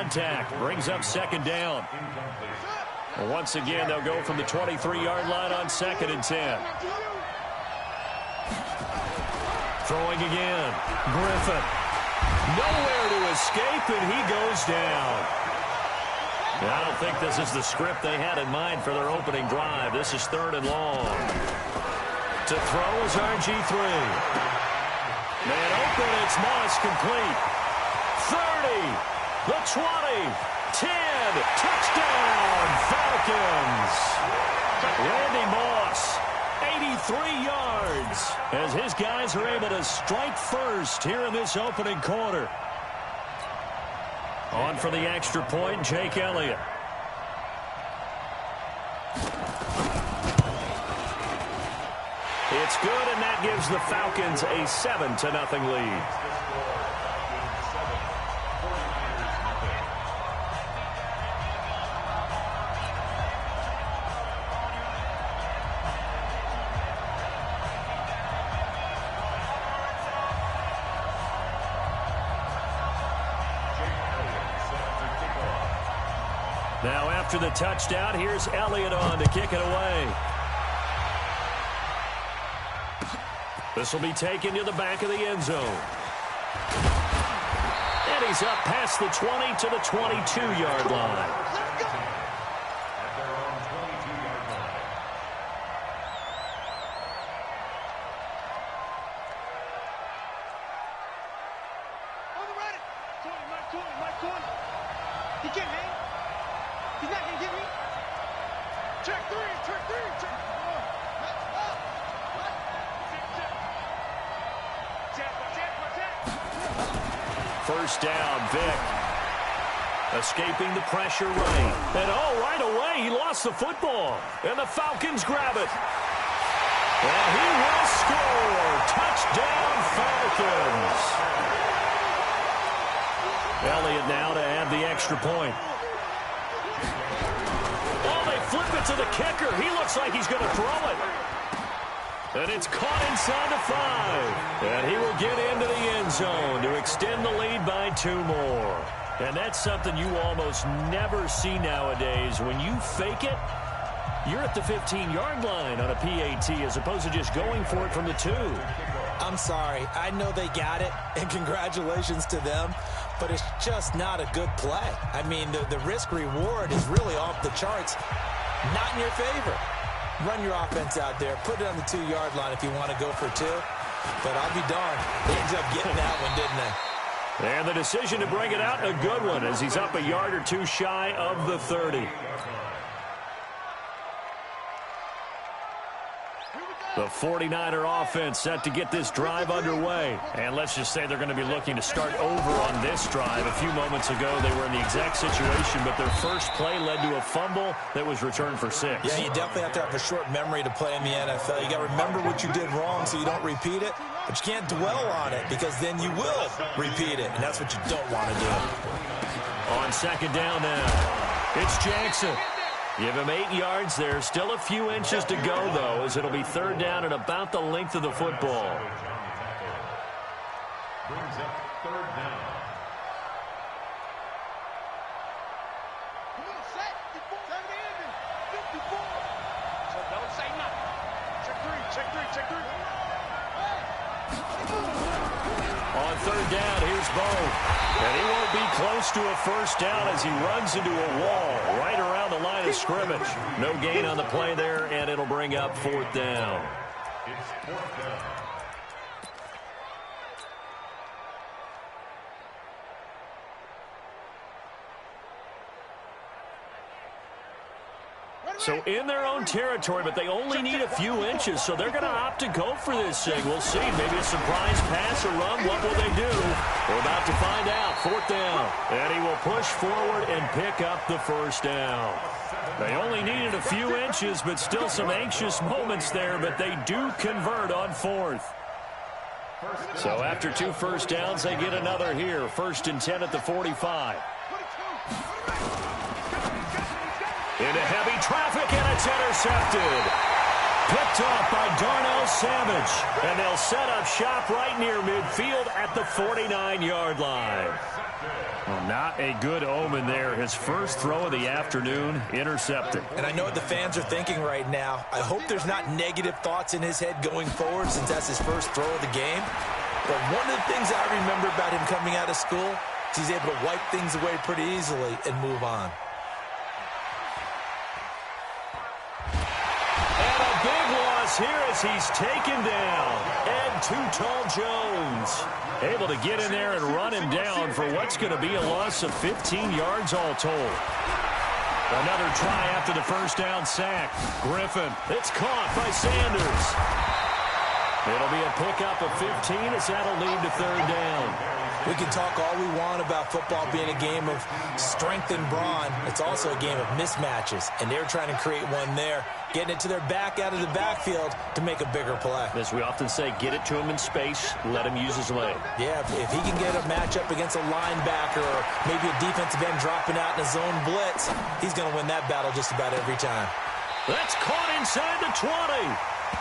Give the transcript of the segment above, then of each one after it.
contact. Brings up second down. And once again, they'll go from the 23-yard line on 2nd and 10. Throwing again. Griffin. Nowhere to escape, and he goes down. I don't think this is the script they had in mind for their opening drive. This is 3rd and long. To throw is RG3. Man open, it's Moss, complete. 30, the 20, 10, touchdown, Falcons. Randy Moss, 83 yards, as his guys are able to strike first here in this opening quarter. On for the extra point, Jake Elliott. It's good, and that gives the Falcons a 7-0 lead. Now after the touchdown, here's Elliott on to kick it away. This will be taken to the back of the end zone. And he's up past the 20 to the 22-yard line. He can't hang. He's not going to get me. Check three, check three, check. First down, Vic. Escaping the pressure right. And right away, he lost the football. And the Falcons grab it. And he will score. Touchdown, Falcons. Elliott now to add the extra point. They flip it to the kicker. He looks like he's going to throw it. And it's caught inside the 5. And he will get into the end zone to extend the lead by 2 more. And that's something you almost never see nowadays. When you fake it, you're at the 15-yard line on a PAT as opposed to just going for it from the 2. I'm sorry. I know they got it, and congratulations to them, but it's just not a good play. I mean, the risk-reward is really off the charts. Not in your favor. Run your offense out there. Put it on the 2-yard line if you want to go for 2. But I'll be darned. They ended up getting that one, didn't they? And the decision to bring it out, a good one, as he's up a yard or 2 shy of the 30. The 49er offense set to get this drive underway. And let's just say they're going to be looking to start over on this drive. A few moments ago, they were in the exact situation, but their first play led to a fumble that was returned for 6. Yeah, you definitely have to have a short memory to play in the NFL. You got to remember what you did wrong so you don't repeat it, but you can't dwell on it because then you will repeat it, and that's what you don't want to do. On second down now, it's Jackson. Give him 8 yards there. Still a few inches to go, though, as it'll be 3rd down and about the length of the football. Brings up 3rd down. Come on, set. 54. So don't say nothing. Check three. On 3rd down, here's Bo. And he won't be close to a first down as he runs into a wall right around the line of scrimmage. No gain on the play there, and it'll bring up 4th down. It's 4th down. So in their own territory, but they only need a few inches, so they're going to opt to go for this thing. We'll see. Maybe a surprise pass or run. What will they do? We're about to find out. 4th down. And he will push forward and pick up the first down. They only needed a few inches, but still some anxious moments there, but they do convert on 4th. So after 2 first downs, they get another here. 1st and 10 at the 45. Into heavy traffic, and it's intercepted. Picked off by Darnell Savage. And they'll set up shop right near midfield at the 49-yard line. Well, not a good omen there. His first throw of the afternoon intercepted. And I know what the fans are thinking right now. I hope there's not negative thoughts in his head going forward since that's his first throw of the game. But one of the things I remember about him coming out of school is he's able to wipe things away pretty easily and move on. And a big loss here as he's taken down. And Too-Tall Jones able to get in there and run him down for what's going to be a loss of 15 yards all told. Another try after the first down sack. Griffin, it's caught by Sanders. It'll be a pickup of 15 as that'll lead to third down. We can talk all we want about football being a game of strength and brawn. It's also a game of mismatches, and they're trying to create one there, getting it to their back out of the backfield to make a bigger play. As we often say, get it to him in space, let him use his leg. Yeah, if he can get a matchup against a linebacker or maybe a defensive end dropping out in a zone blitz, he's going to win that battle just about every time. That's caught inside the 20.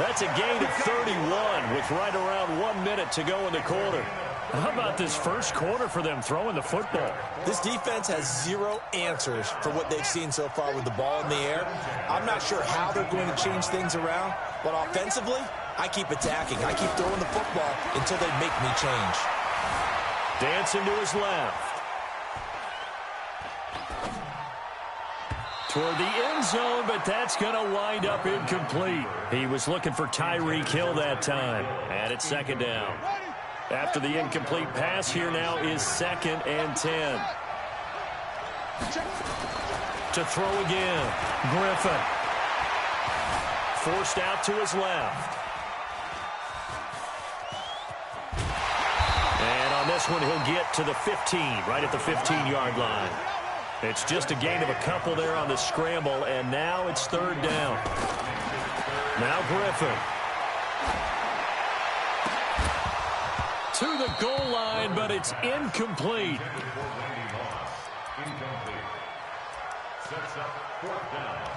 That's a gain of 31 with right around 1 minute to go in the quarter. How about this first quarter for them throwing the football? This defense has zero answers for what they've seen so far with the ball in the air. I'm not sure how they're going to change things around, but offensively, I keep attacking. I keep throwing the football until they make me change. Dancing to his left. Toward the end zone, but that's going to wind up incomplete. He was looking for Tyreek Hill that time. And it's second down. After the incomplete pass, here now is 2nd and 10. To throw again. Griffin. Forced out to his left. And on this one, he'll get to the 15, right at the 15-yard line. It's just a gain of a couple there on the scramble, and now it's third down. Now Griffin. To the goal line, but it's incomplete. Sets up fourth down.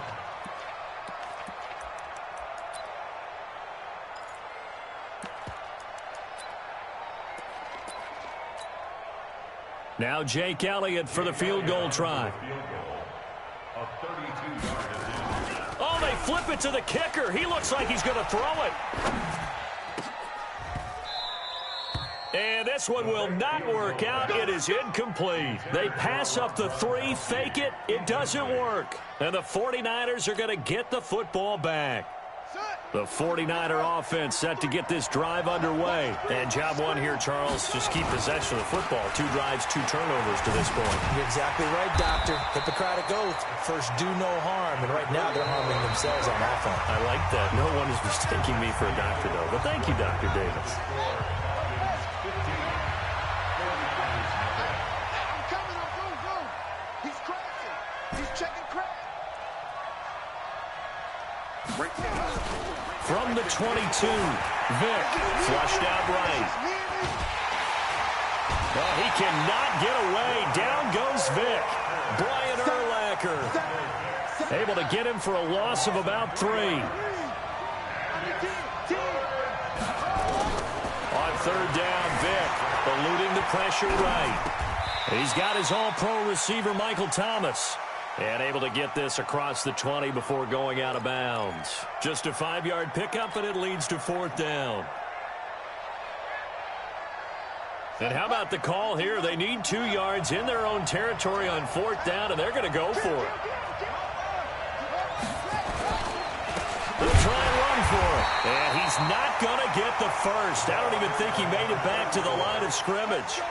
Now Jake Elliott for the field goal try. Oh, they flip it to the kicker. He looks like he's going to throw it. And this one will not work out. It is incomplete. They pass up the 3, fake it. It doesn't work. And the 49ers are going to get the football back. The 49er offense set to get this drive underway. And job one here, Charles, just keep possession of the football. 2 drives, 2 turnovers to this point. You're exactly right, Doctor. Hippocratic oath. First, do no harm. And right now, they're harming themselves on offense. I like that. No one is mistaking me for a doctor, though. But thank you, Dr. Davis. From the 22, Vick flushed out right. Well, he cannot get away. Down goes Vick. Brian Urlacher able to get him for a loss of about 3. On third down, Vick eluding the pressure right. He's got his all-pro receiver, Michael Thomas. And able to get this across the 20 before going out of bounds. Just a 5-yard pickup, and it leads to fourth down. And how about the call here? They need 2 yards in their own territory on fourth down, and they're going to go for it. They'll try and run for it. And he's not going to get the first. I don't even think he made it back to the line of scrimmage.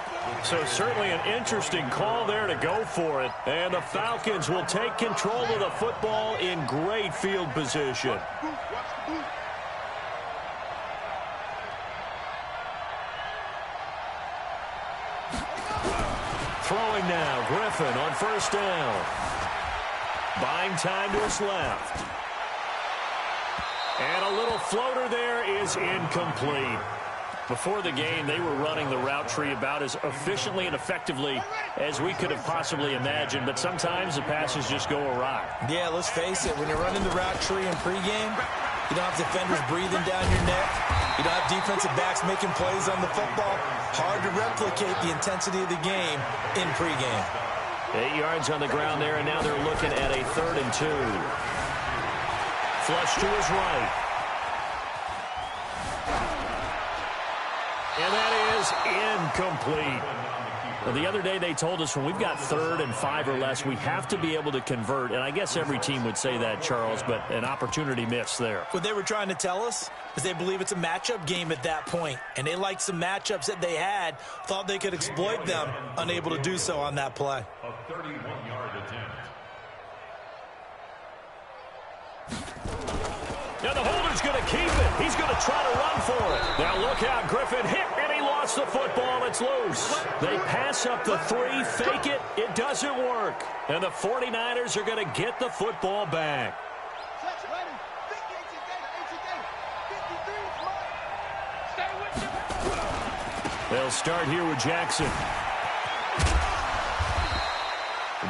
So certainly an interesting call there to go for it. And the Falcons will take control of the football in great field position. Throwing now, Griffin on first down. Buying time to his left. And a little floater there is incomplete. Before the game, they were running the route tree about as efficiently and effectively as we could have possibly imagined, but sometimes the passes just go awry. Yeah, let's face it, when you're running the route tree in pregame, You don't have defenders breathing down your neck. You don't have defensive backs making plays on the football. Hard to replicate the intensity of the game in pregame. 8 yards on the ground there, and now they're looking at a 3rd and 2. Flush to his right. And that is incomplete. Well, the other day they told us when we've got 3rd and 5 or less, we have to be able to convert. And I guess every team would say that, Charles, but an opportunity missed there. What they were trying to tell us is they believe it's a matchup game at that point. And they liked some matchups that they had, thought they could exploit them, unable to do so on that play. A 31-yard attempt. Now the holder's going to keep it. He's going to try to run for it. Now look out, Griffin hit, and he lost the football. It's loose. They pass up the 3, fake it. It doesn't work. And the 49ers are going to get the football back. They'll start here with Jackson.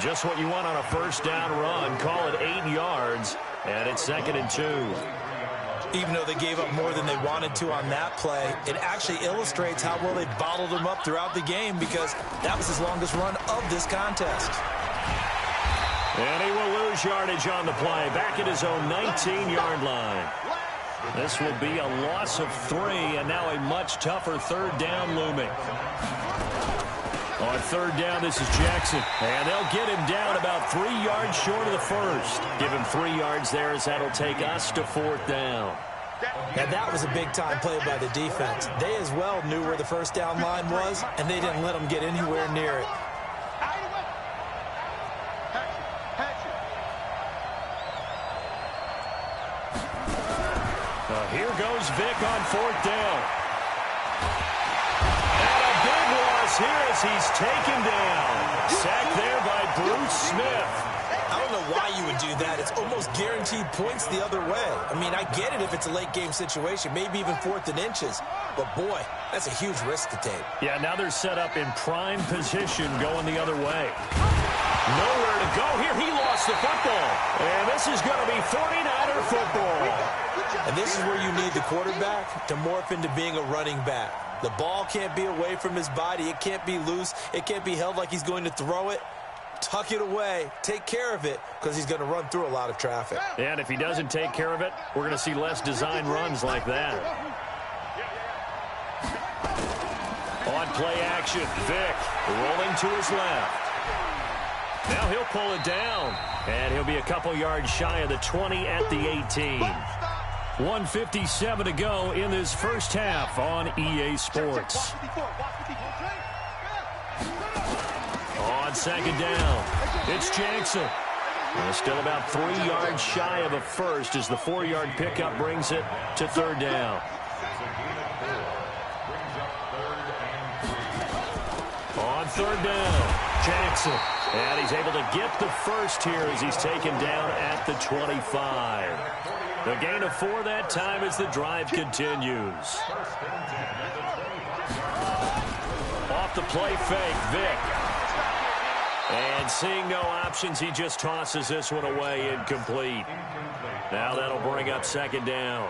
Just what you want on a first down run. Call it 8 yards, and it's 2nd and 2. Even though they gave up more than they wanted to on that play, it actually illustrates how well they bottled them up throughout the game because that was his longest run of this contest. And he will lose yardage on the play, back at his own 19-yard line. This will be a loss of 3, and now a much tougher 3rd down looming. On 3rd down, this is Jackson, and they'll get him down about 3 yards short of the first. Give him 3 yards there as that'll take us to 4th down. And that was a big-time play by the defense. They as well knew where the first down line was, and they didn't let them get anywhere near it. Here goes Vic on 4th down. And a big loss here as he's taken down. Sacked there by Bruce Smith. I don't know why you would do that. It's almost guaranteed points the other way. I mean, I get it if it's a late-game situation, maybe even 4th and inches. But, boy, that's a huge risk to take. Yeah, now they're set up in prime position going the other way. Nowhere to go here. He lost the football. And this is going to be 49er football. And this is where you need the quarterback to morph into being a running back. The ball can't be away from his body. It can't be loose. It can't be held like he's going to throw it. Tuck it away. Take care of it because he's going to run through a lot of traffic. And if he doesn't take care of it, we're going to see less design runs like that. On play action, Vic rolling to his left. Now he'll pull it down, and he'll be a couple yards shy of the 20 at the 18. 1:57 to go in this first half on EA Sports. On 2nd down, it's Jackson. Still about 3 yards shy of a first as the 4-yard pickup brings it to 3rd down. On 3rd down, Jackson. And he's able to get the first here as he's taken down at the 25. The gain of 4 that time as the drive continues. Off the play fake, Vic. And seeing no options, he just tosses this one away, incomplete. Now that'll bring up 2nd down.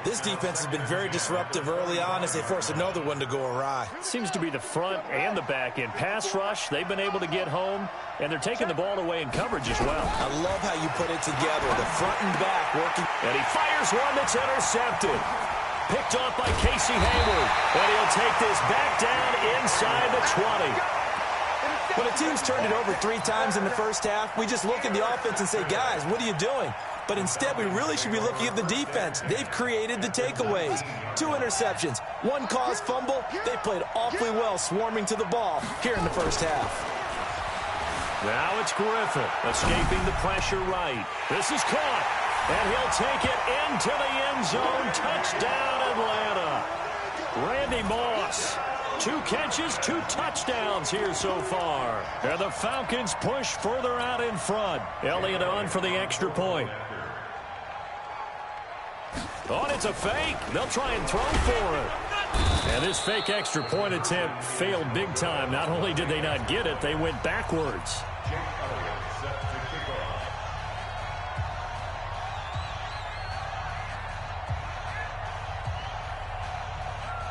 This defense has been very disruptive early on as they force another one to go awry. Seems to be the front and the back end. Pass rush, they've been able to get home, and they're taking the ball away in coverage as well. I love how you put it together, the front and back working. And he fires one that's intercepted. Picked off by Casey Hayward, and he'll take this back down inside the 20. When a team's turned it over 3 times in the first half, we just look at the offense and say, guys, what are you doing? But instead, we really should be looking at the defense. They've created the takeaways. 2 interceptions, 1 caused fumble. They played awfully well swarming to the ball here in the first half. Now it's Griffin escaping the pressure right. This is caught, and he'll take it into the end zone. Touchdown, Atlanta. Randy Moss. 2 catches, 2 touchdowns here so far. And the Falcons push further out in front. Elliott on for the extra point. Oh, and it's a fake. They'll try and throw for it. And this fake extra point attempt failed big time. Not only did they not get it, they went backwards.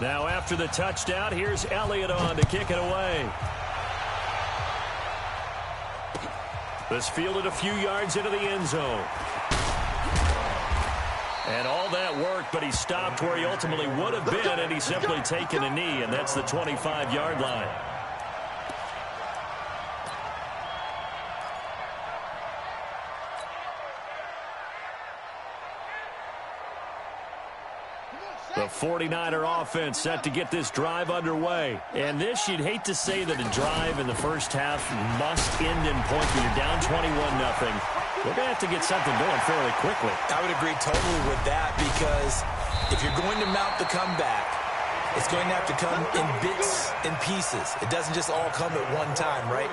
Now after the touchdown, here's Elliott on to kick it away. This fielded a few yards into the end zone. And all that work, but he stopped where he ultimately would have been, and he's simply taken a knee, and that's the 25-yard line. The 49er offense set to get this drive underway. And this, you'd hate to say that a drive in the first half must end in points when you're down 21-0. We're going to have to get something going fairly quickly. I would agree totally with that, because if you're going to mount the comeback, it's going to have to come in bits and pieces. It doesn't just all come at one time, right?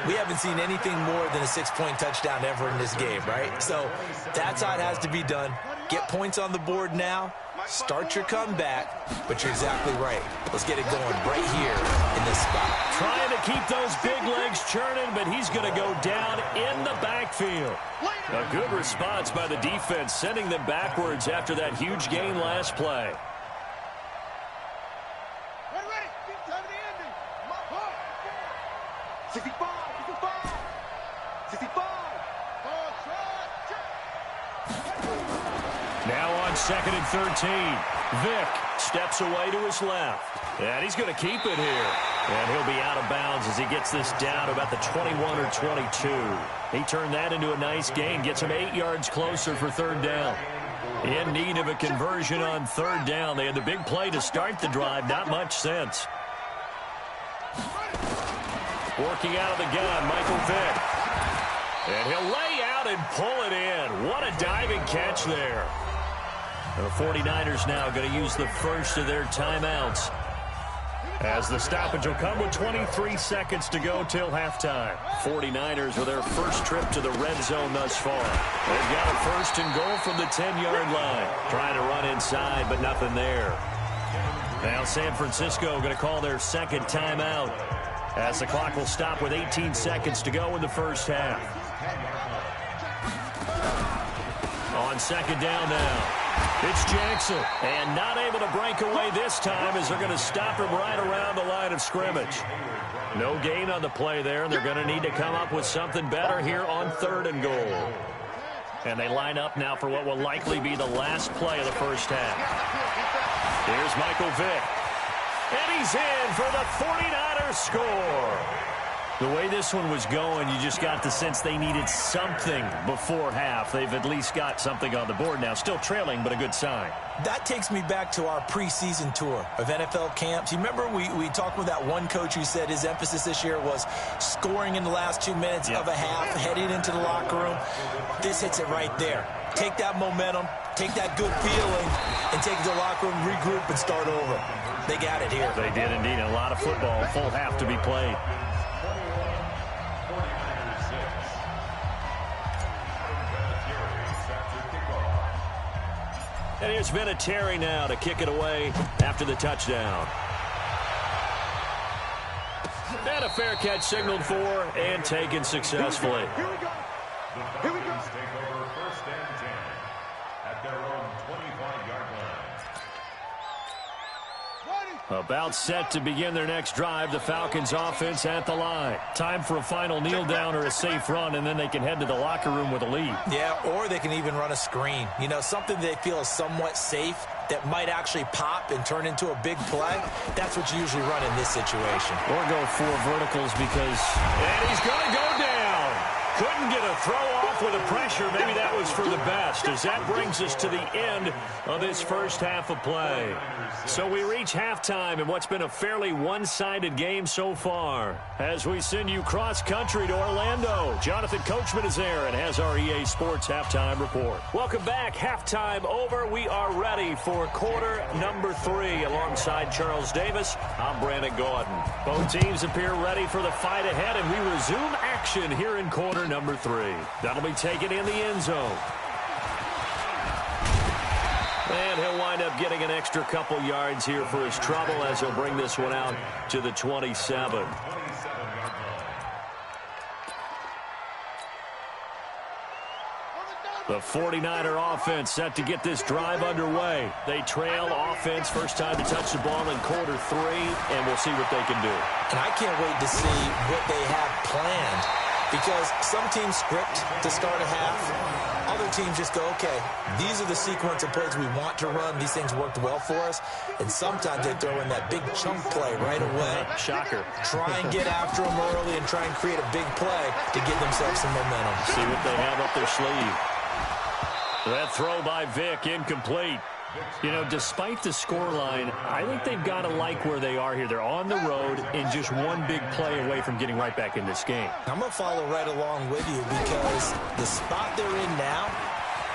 We haven't seen anything more than a 6-point touchdown ever in this game, right? So that's how it has to be done. Get points on the board now. Start your comeback, but you're exactly right. Let's get it going right here in this spot. Trying to keep those big legs churning, but he's going to go down in the backfield. A good response by the defense, sending them backwards after that huge gain last play. Ready. Time of the ending. 65. 65. Now on 2nd and 13. Vick steps away to his left. And he's going to keep it here. And he'll be out of bounds as he gets this down about the 21 or 22. He turned that into a nice gain. Gets him 8 yards closer for 3rd down. In need of a conversion on 3rd down. They had the big play to start the drive. Not much sense. Working out of the gun, Michael Vick. And he'll lay out and pull it in. What a diving catch there. The 49ers now going to use the first of their timeouts, as the stoppage will come with 23 seconds to go till halftime. 49ers with their first trip to the red zone thus far. They've got a 1st and goal from the 10-yard line. Trying to run inside, but nothing there. Now San Francisco going to call their 2nd timeout, as the clock will stop with 18 seconds to go in the first half. On 2nd down now. It's Jackson, and not able to break away this time, as they're going to stop him right around the line of scrimmage. No gain on the play there, and they're going to need to come up with something better here on 3rd and goal. And they line up now for what will likely be the last play of the first half. Here's Michael Vick. And he's in for the 49ers score. The way this one was going, you just got the sense they needed something before half. They've at least got something on the board now. Still trailing, but a good sign. That takes me back to our preseason tour of NFL camps. You remember we talked with that one coach who said his emphasis this year was scoring in the last 2 minutes of a half, heading into the locker room. This hits it right there. Take that momentum, take that good feeling, and take it to the locker room, regroup, and start over. They got it here. They did indeed. A lot of football, full half to be played. And here's Vinatieri now to kick it away after the touchdown. And a fair catch signaled for and taken successfully. Here we go. The Falcons take over 1st and 10 at their own 25-yard line. About set to begin their next drive. The Falcons offense at the line. Time for a final kneel down or a safe run, and then they can head to the locker room with a lead. Yeah, or they can even run a screen. You know, something they feel is somewhat safe that might actually pop and turn into a big play. That's what you usually run in this situation. Or go 4 verticals because... And he's going to go down. Couldn't get a throw off with the pressure. Maybe that was for the best, as that brings us to the end of this first half of play. So we reach halftime in what's been a fairly one-sided game so far. As we send you cross-country to Orlando, Jonathan Coachman is there and has our EA Sports Halftime Report. Welcome back. Halftime over. We are ready for quarter number 3 alongside Charles Davis. I'm Brandon Gordon. Both teams appear ready for the fight ahead, and we resume action here in quarter number 3. That'll be taken in the end zone. And he'll wind up getting an extra couple yards here for his trouble, as he'll bring this one out to the 27. The 49er offense set to get this drive underway. They trail offense first time to touch the ball in quarter 3, and we'll see what they can do. And I can't wait to see what they have planned, because some teams script to start a half. Other teams just go, okay, these are the sequence of plays we want to run. These things worked well for us. And sometimes they throw in that big chunk play right away. Shocker. Try and get after them early and try and create a big play to give themselves some momentum. See what they have up their sleeve. That throw by Vic, incomplete. You know, despite the scoreline, I think they've got to like where they are here. They're on the road and just one big play away from getting right back in this game. I'm going to follow right along with you, because the spot they're in now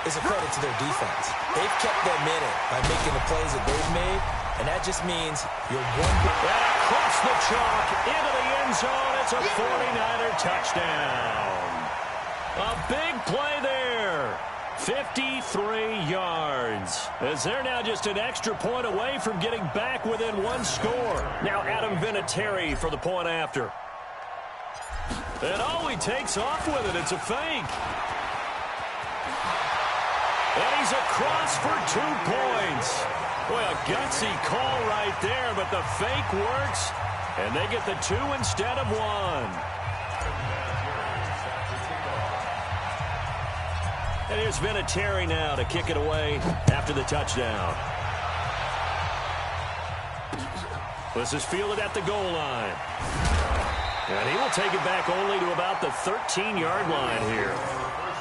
is a credit to their defense. They've kept them in it by making the plays that they've made, and that just means you're one big... And across the chalk, into the end zone, it's a 49er touchdown. A big play there. 53 yards, as they're now just an extra point away from getting back within one score. Now Adam Vinatieri for the point after. And he takes off with it. It's a fake. And he's across for 2 points. Boy, a gutsy call right there, but the fake works, and they get the 2 instead of 1. And here's Vinatieri now to kick it away after the touchdown. This is fielded at the goal line. And he will take it back only to about the 13-yard line here.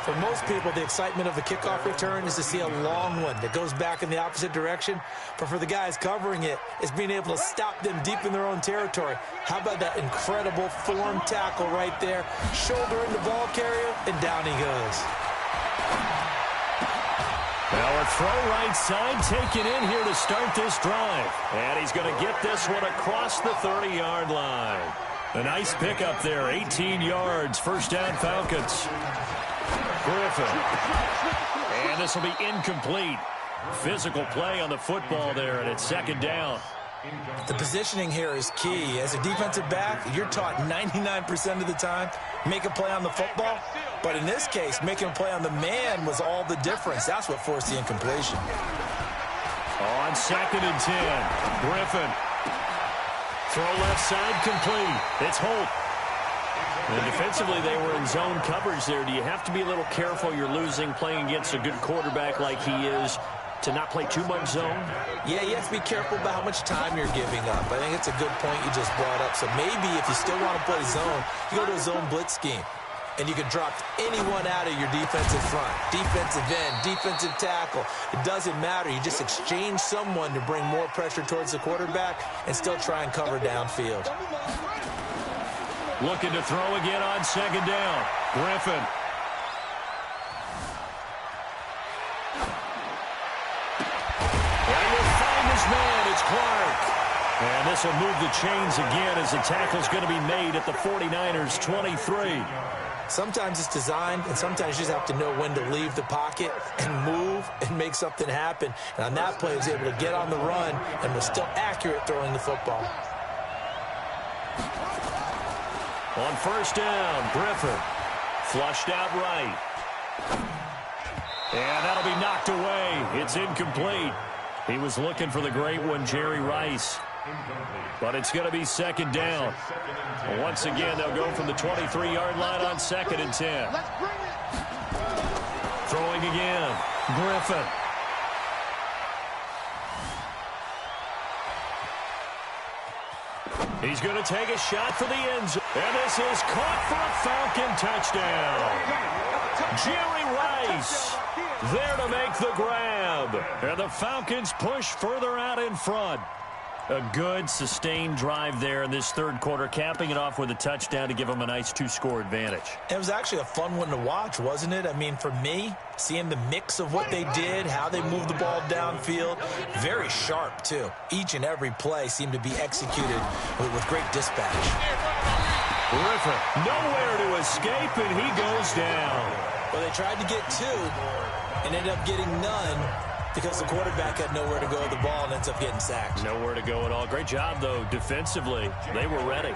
For most people, the excitement of the kickoff return is to see a long one that goes back in the opposite direction. But for the guys covering it, it's being able to stop them deep in their own territory. How about that incredible form tackle right there? Shouldering the ball carrier, and down he goes. Now a throw right side taken in here to start this drive. And he's going to get this one across the 30-yard line. A nice pickup there, 18 yards, first down Falcons. Griffin. And this will be incomplete. Physical play on the football there, and it's second down. The positioning here is key. As a defensive back, you're taught 99% of the time, make a play on the football. But in this case, making a play on the man was all the difference. That's what forced the incompletion. On second and 10, Griffin. Throw left side complete. It's Holt. And defensively, they were in zone coverage there. Do you have to be a little careful? You're losing, playing against a good quarterback like he is, to not play too much zone? Yeah, you have to be careful about how much time you're giving up. I think it's a good point you just brought up. So maybe if you still want to play zone, you go to a zone blitz scheme. And you can drop anyone out of your defensive front. Defensive end, defensive tackle. It doesn't matter. You just exchange someone to bring more pressure towards the quarterback and still try and cover downfield. Looking to throw again on second down. Griffin. And he'll find his man. It's Clark. And this will move the chains again as the tackle's going to be made at the 49ers' 23. Sometimes it's designed, and sometimes you just have to know when to leave the pocket and move and make something happen. And on that play, he was able to get on the run and was still accurate throwing the football. On first down, Griffin. Flushed out right. And that'll be knocked away. It's incomplete. He was looking for the great one, Jerry Rice. But it's going to be second down. Once again, they'll go from the 23-yard line on second and 10. Throwing again, Griffin. He's going to take a shot for the end zone. And this is caught for a Falcon touchdown. Jerry Rice there to make the grab. And the Falcons push further out in front. A good, sustained drive there in this third quarter, capping it off with a touchdown to give them a nice 2-score advantage. It was actually a fun one to watch, wasn't it? I mean, for me, seeing the mix of what they did, how they moved the ball downfield, very sharp, too. Each and every play seemed to be executed with great dispatch. Griffin, nowhere to escape, and he goes down. Well, they tried to get 2 and ended up getting none, because the quarterback had nowhere to go with the ball and ends up getting sacked. Nowhere to go at all. Great job, though, defensively. They were ready.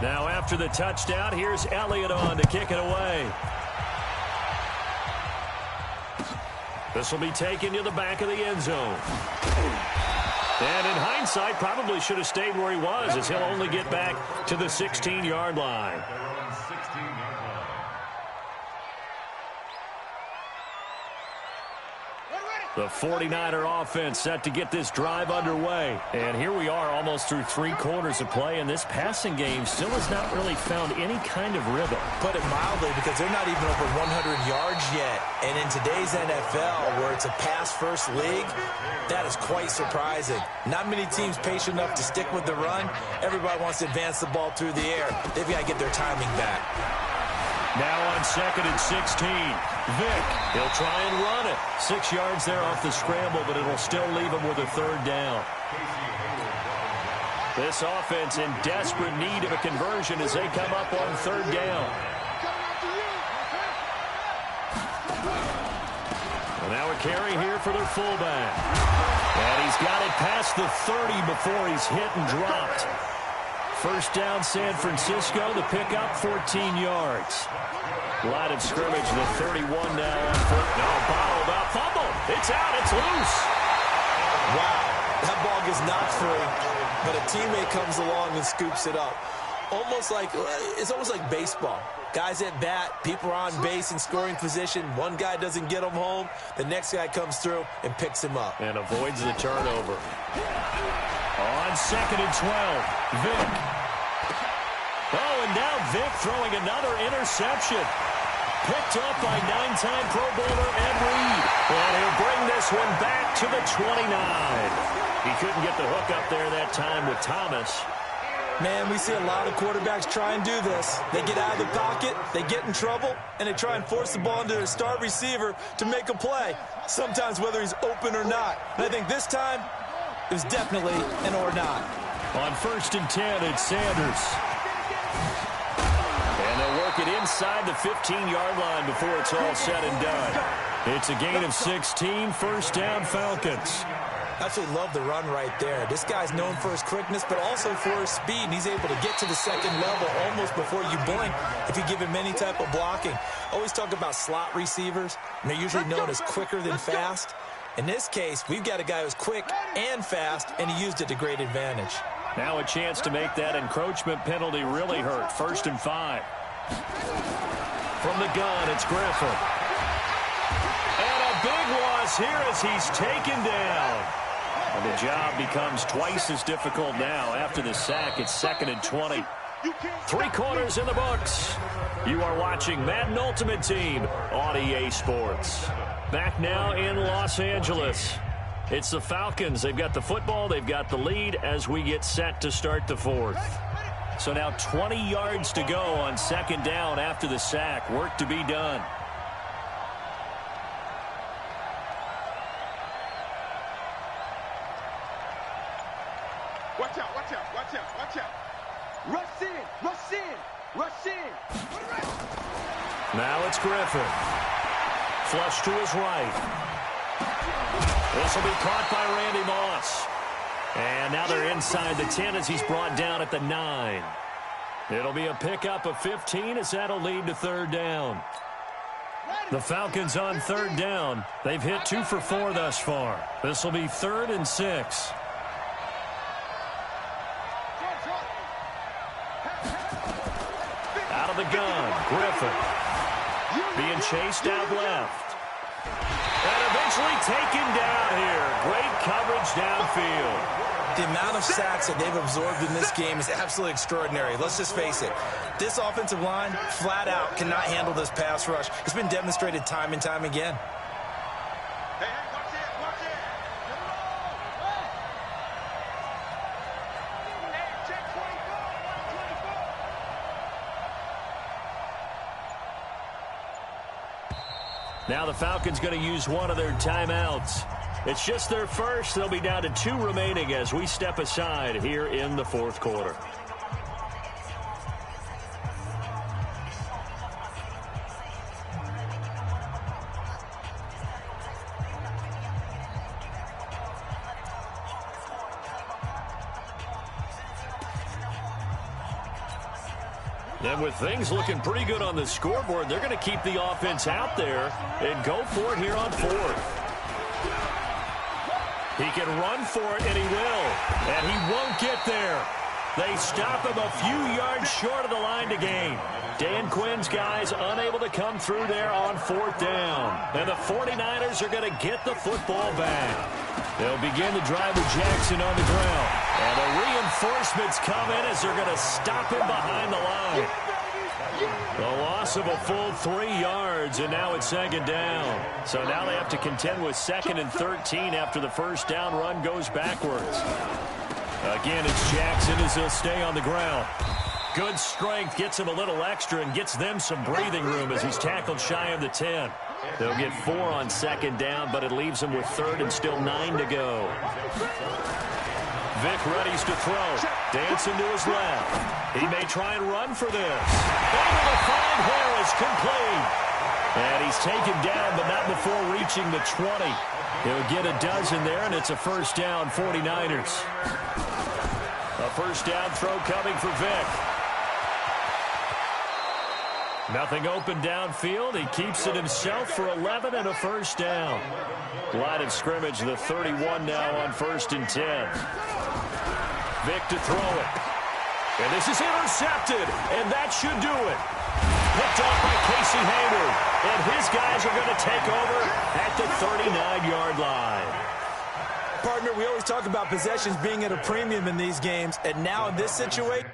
Now after the touchdown, here's Elliott on to kick it away. This will be taken to the back of the end zone. And in hindsight, probably should have stayed where he was, as he'll only get back to the 16-yard line. The 49er offense set to get this drive underway. And here we are almost through 3 quarters of play, and this passing game still has not really found any kind of rhythm. Put it mildly, because they're not even over 100 yards yet. And in today's NFL, where it's a pass-first league, that is quite surprising. Not many teams patient enough to stick with the run. Everybody wants to advance the ball through the air. They've got to get their timing back. Now on 2nd and 16, Vick, he'll try and run it. 6 yards there off the scramble, but it'll still leave him with a 3rd down. This offense in desperate need of a conversion as they come up on 3rd down. And now a carry here for their fullback. And he's got it past the 30 before he's hit and dropped. 1st down, San Francisco. The pickup, 14 yards. Line of scrimmage, the 31 now on foot. No, bottled up, fumble. It's out, it's loose. Wow, that ball gets knocked free, but a teammate comes along and scoops it up. It's almost like baseball. Guys at bat, people are on base in scoring position. One guy doesn't get him home. The next guy comes through and picks him up. And avoids the turnover. On 2nd and 12, Vick. Oh, and now Vick throwing another interception. Picked up by 9-time Pro Bowler Ed Reed. And he'll bring this one back to the 29. He couldn't get the hook up there that time with Thomas. Man, we see a lot of quarterbacks try and do this. They get out of the pocket, they get in trouble, and they try and force the ball into their star receiver to make a play, sometimes whether he's open or not. And I think this time, it was definitely an or not. On 1st and 10, it's Sanders. And they'll work it inside the 15-yard line before it's all said and done. It's a gain of 16, 1st down Falcons. I absolutely love the run right there. This guy's known for his quickness, but also for his speed, and he's able to get to the 2nd level almost before you blink if you give him any type of blocking. Always talk about slot receivers, and they're usually known as quicker than fast. In this case, we've got a guy who's quick and fast, and he used it to great advantage. Now a chance to make that encroachment penalty really hurt. 1st and 5. From the gun, it's Griffin. And a big loss here as he's taken down. And the job becomes twice as difficult now. After the sack, it's 2nd and 20. 3 quarters in the books. You are watching Madden Ultimate Team on EA Sports. Back now in Los Angeles. It's the Falcons. They've got the football. They've got the lead as we get set to start the 4th. So now 20 yards to go on 2nd down after the sack. Work to be done. Watch out, watch out, watch out, watch out. Rush in, rush in, rush in. Now it's Griffin. Flush to his right. This will be caught by Randy Moss. And now they're inside the 10 as he's brought down at the 9. It'll be a pickup of 15 as that'll lead to 3rd down. The Falcons on 3rd down. They've hit 2 for 4 thus far. This will be 3rd and 6. Out of the gun, Griffin. Being chased out left. And eventually taken down here. Great coverage downfield. The amount of sacks that they've absorbed in this game is absolutely extraordinary. Let's just face it. This offensive line, flat out, cannot handle this pass rush. It's been demonstrated time and time again. Hey, watch it, watch it. Hey, check 24. Now the Falcons going to use one of their timeouts. It's just their first. They'll be down to 2 remaining as we step aside here in the 4th quarter. And with things looking pretty good on the scoreboard, they're going to keep the offense out there and go for it here on fourth. He can run for it, and he will. And he won't get there. They stop him a few yards short of the line to gain. Dan Quinn's guys unable to come through there on fourth down. And the 49ers are going to get the football back. They'll begin the drive with Jackson on the ground. And the reinforcements come in as they're going to stop him behind the line. The loss of a full 3 yards, and now it's second down. So now they have to contend with 2nd and 13 after the first down run goes backwards. Again, it's Jackson as he'll stay on the ground. Good strength, gets him a little extra and gets them some breathing room as he's tackled shy of the 10. They'll get 4 on 2nd down, but it leaves them with 3rd and still 9 to go. Vic readies to throw. Dancing to his left. He may try and run for this. Able to find Harris, complete. And he's taken down, but not before reaching the 20. He'll get a dozen there, and it's a first down, 49ers. A first down throw coming for Vic. Nothing open downfield. He keeps it himself for 11 and a first down. Line of scrimmage, the 31 now on 1st and 10. Vic to throw it. And this is intercepted, and that should do it. Picked up by Casey Hayward, and his guys are going to take over at the 39-yard line. Partner, we always talk about possessions being at a premium in these games, and now in this situation,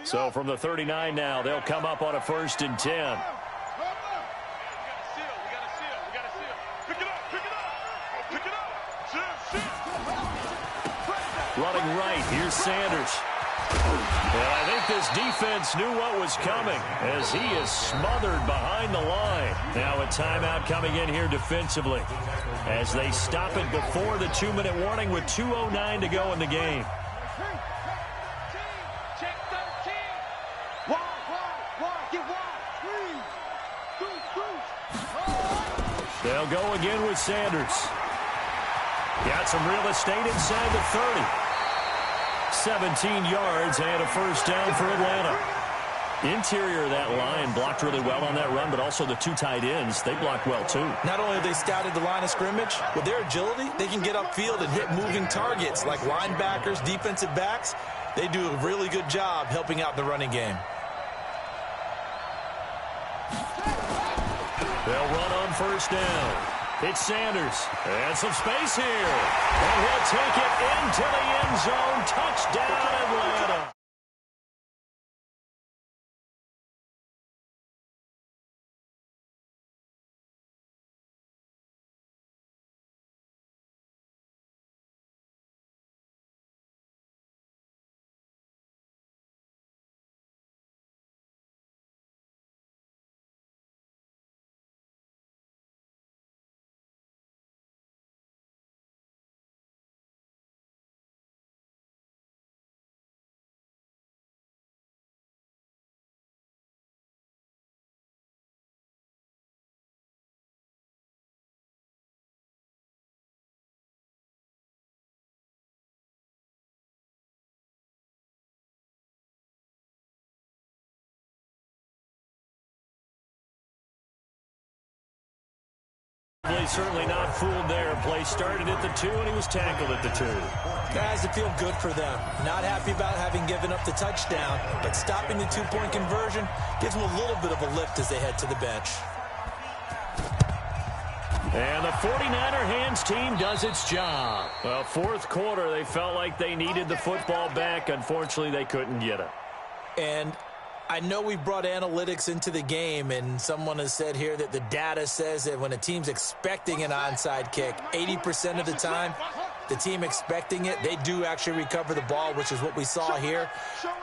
So from the 39 now, they'll come up on a 1st and 10. Running right, here's Sanders. Well, I think this defense knew what was coming as he is smothered behind the line. Now a timeout coming in here defensively as they stop it before the 2-minute warning with 2:09 to go in the game. They'll go again with Sanders. Got some real estate inside the 30. 17 yards and a first down for Atlanta. Interior of that line blocked really well on that run, but also the two tight ends, they blocked well too. Not only have they scouted the line of scrimmage, with their agility, they can get upfield and hit moving targets like linebackers, defensive backs. They do a really good job helping out the running game. They'll run on first down. It's Sanders. And some space here. And he'll take it into the end zone. Touchdown, Atlanta. Certainly not fooled there. Play started at the 2, and he was tackled at the 2. Guys, it feel good for them. Not happy about having given up the touchdown, but stopping the 2-point conversion gives them a little bit of a lift as they head to the bench. And the 49er hands team does its job. Well, fourth quarter, they felt like they needed the football back. Unfortunately, they couldn't get it. And I know we brought analytics into the game, and someone has said here that the data says that when a team's expecting an onside kick, 80% of the time, the team expecting it, they do actually recover the ball, which is what we saw here.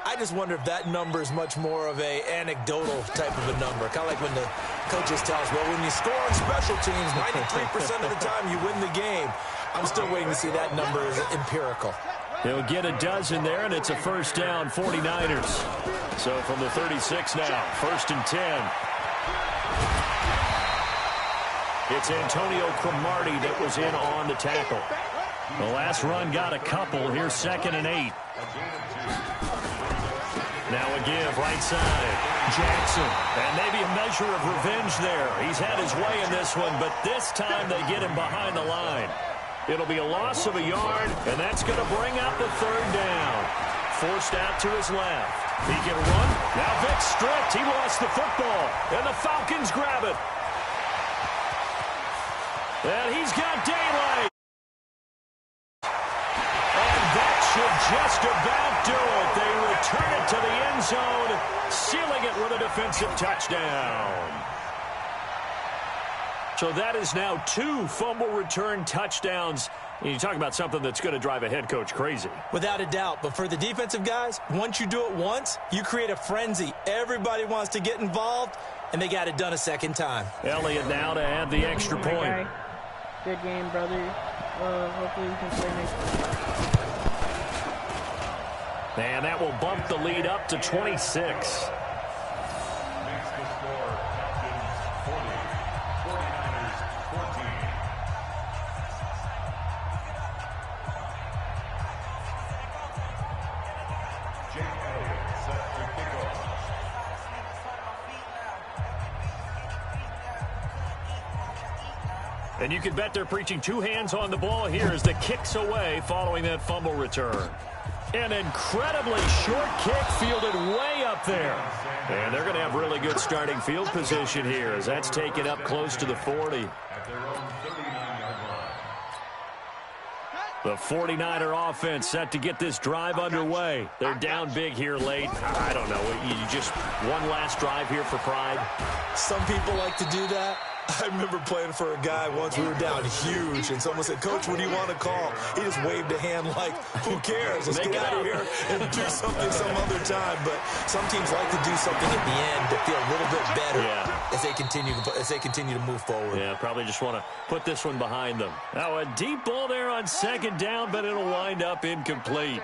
I just wonder if that number is much more of a anecdotal type of a number. Kind of like when the coaches tell us, well, when you score on special teams, 93% of the time you win the game. I'm still waiting to see that number is empirical. He'll get a dozen there, and it's a first down, 49ers. So from the 36 now, 1st and 10. It's Antonio Cromartie that was in on the tackle. The last run got a couple. Here's 2nd and 8. Now a give, right side. Jackson. And maybe a measure of revenge there. He's had his way in this one, but this time they get him behind the line. It'll be a loss of a yard, and that's going to bring up the 3rd down. Forced out to his left. He can run. Now Vic stripped. He lost the football, and the Falcons grab it. And he's got daylight. And that should just about do it. They return it to the end zone, sealing it with a defensive touchdown. So that is now 2 fumble return touchdowns. And you talk about something that's going to drive a head coach crazy. Without a doubt. But for the defensive guys, once you do it once, you create a frenzy. Everybody wants to get involved, and they got it done a second time. Elliott now to add the extra point. Good game, brother. Hopefully we can play next time. And that will bump the lead up to 26. And you can bet they're preaching 2 hands on the ball here as the kick's away following that fumble return. An incredibly short kick fielded way up there. And they're going to have really good starting field position here as that's taken up close to the 40. The 49er offense set to get this drive underway. They're down big here late. I don't know. You just one last drive here for pride. Some people like to do that. I remember playing for a guy once. We were down huge, and someone said, "Coach, what do you want to call?" He just waved a hand like, "Who cares? Let's get out of here and do something some other time." But some teams like to do something at the end to feel a little bit better as they continue to move forward. Yeah, probably just want to put this one behind them. Now a deep ball there on second down, but it'll wind up incomplete.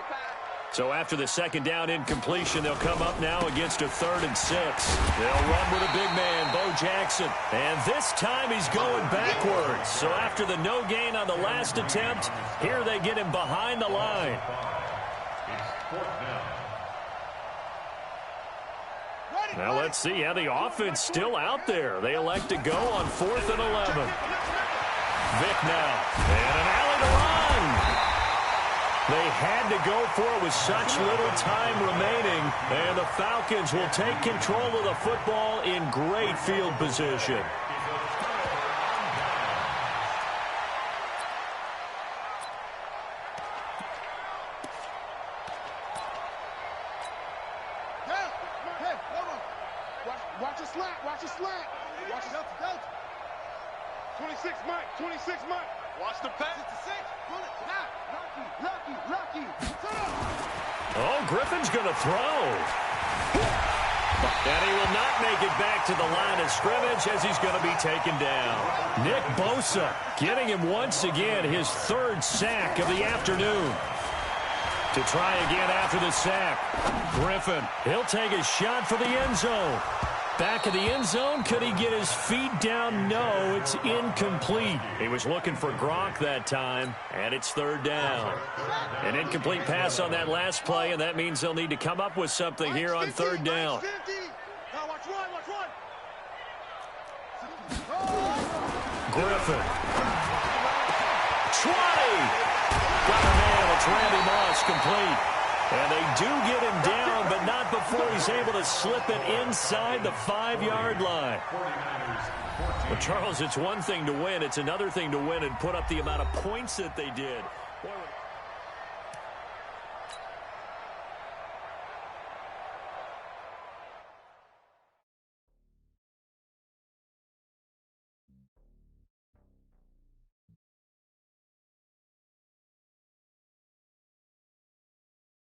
So after the second down incompletion, they'll come up now against a 3rd and 6. They'll run with a big man, Bo Jackson. And this time he's going backwards. So after the no gain on the last attempt, here they get him behind the line. Now let's see how the offense still out there. They elect to go on 4th and 11. Vick now. And an alley to run. They had to go for it with such little time remaining, and the Falcons will take control of the football in great field position. Watch a slant. Watch a slant. Watch a delta. 26 Mike. 26 Mike. Watch the pass. 66. Pull it. Now. Lucky. Oh, Griffin's going to throw. And he will not make it back to the line of scrimmage as he's going to be taken down. Nick Bosa getting him once again his 3rd sack of the afternoon. To try again after the sack. Griffin, he'll take a shot for the end zone. Back of the end zone, could he get his feet down? No, it's incomplete. He was looking for Gronk that time, and it's 3rd down. An incomplete pass on that last play, and that means they'll need to come up with something here on 3rd down. Griffin. 20! Got a man, it's Randy Moss, complete. And they do get him down, but not before he's able to slip it inside the 5-yard line. Well, Charles, it's one thing to win. It's another thing to win and put up the amount of points that they did. Boy,